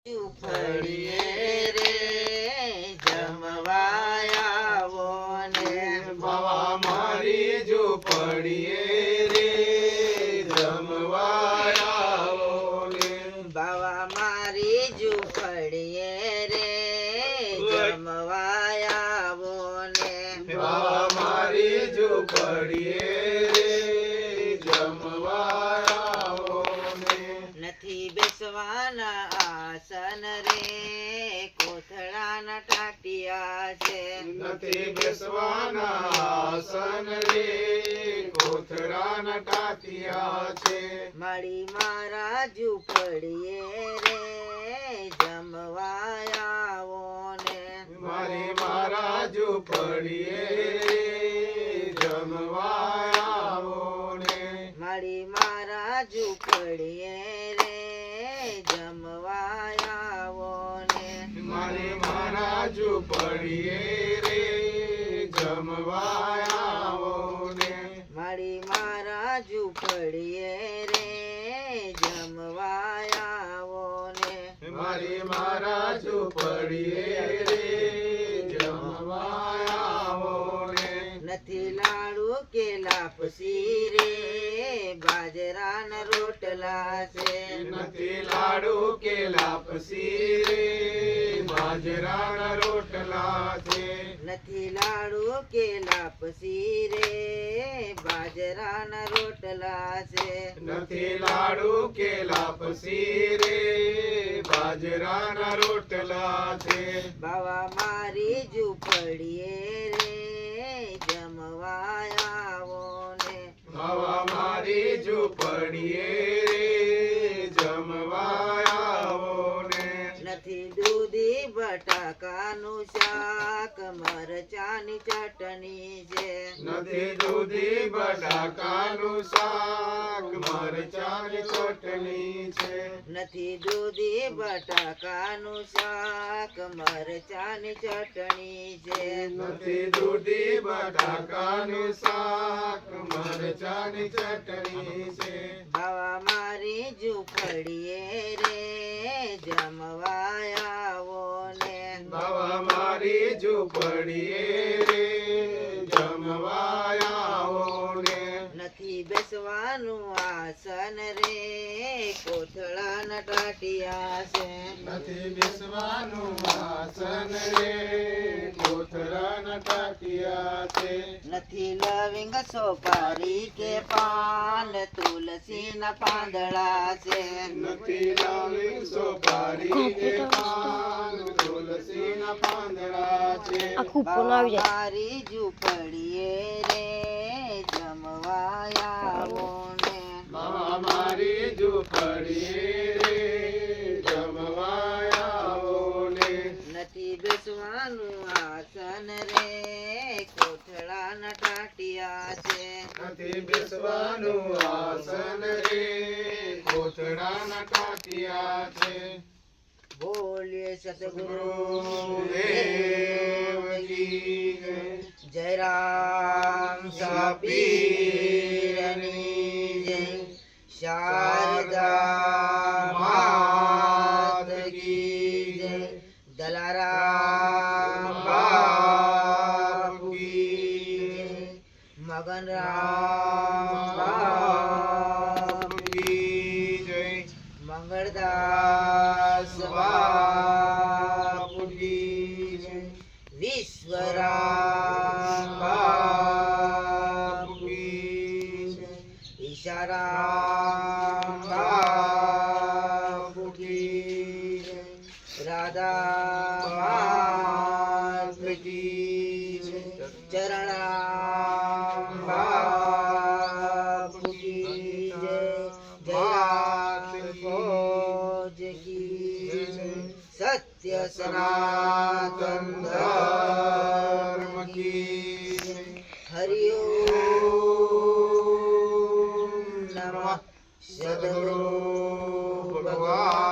ફળીએ રે જમવાયાવો ને બાવા મારી ઝૂંપડીએ રે જમવાયાવો ને બાવા મારી ઝૂંપડીએ રે જમવાયાવો ને બાવા મારી ઝૂંપડીએ રે જમવાયાવો ને નથી બેસવાના આસન રે કોથળાના ટાટિયા છે નથી બેસવાના આસન રે કોથળાના ટાટિયા છે મારી મારા ઝૂંપડીએ રે જમવાયાવો ને મારી મારા ઝૂંપડીએ રે જમવાયાવો ને મારી મારા ઝૂંપડીએ રે જમવાયાવો ને મારી મારા ઝૂંપડીએ રે જમવાયાવો ને મારી મારા ઝૂંપડીએ રે જમવાયાવો ને મારી મારા ઝૂંપડીએ રે જમવાયાવો ને નથી લાડુ કે લાપસી રે બાજરાના રોટલા છે નથી લાડુ કે લાપસી રે બાજરાના રોટલા છે નથી લાડુ કે લાપસી રે બાજરાના રોટલા છે નથી લાડુ કે લાપસી રે બાજરાના રોટલા છે બાવા મારી ઝૂંપડીએ રે જમવાયાવો ને બાવા મારી ઝૂંપડીએ રે જમવાયાવો ને નથી દૂધી બટાકાનું શાક મરચાની ચટણી છે નથી દૂધી બટાકાનું શાક મરચાંની ચટણી છે નથી દૂધી બટાકાનું શાક મરચાની ચટણી છે નથી દૂધી બટાકાનું શાક મરચાંની ચટણી છે બાવા મારી ઝૂંપડીએ રે જમવાયાવો ને બાવા મારી ઝૂંપડીએ રે જમવાયાવો ને નથી બેસવાનું આસન રે કોથળાના ટાટિયા છે નથી બેસવાનું આસન રે કોથળાના ટાટિયા છે નથી લવિંગ સોપારી કે પાન તુલસીના પાંદડા છે નથી લાવી સોપારી કે પાન તુલસીના પાંદડા છે બાવા મારી ઝૂંપડીએ રે જમવાયાવો ને બાવા મારી ઝૂંપડીએ રે જમવાયાવો ને નથી બેસવાનું આસન રે કોથળાના ટાટિયા છે નથી બેસવાનું આસન રે કોથળાના ટાટિયા છે બોલીએ સતગુરુ ગુરુદેવજી જય રામ સપીરની જય શારદા માત કી જય દલારામ બાપુ કી જય મગન રામ બાપુ કી જય મંગળદાસ બાપુ કી જય વિશ્વરામ બાપુ કી જય ઈશારામ બાપુ કી જય રાધા માત કી જય ચરણામ બાપુ કી જય જયાત ફોજ કી જય સત્ય સનાતન ધર્મ કી જય હરિ ઓમ નમઃ સદગુરુ ભગવાન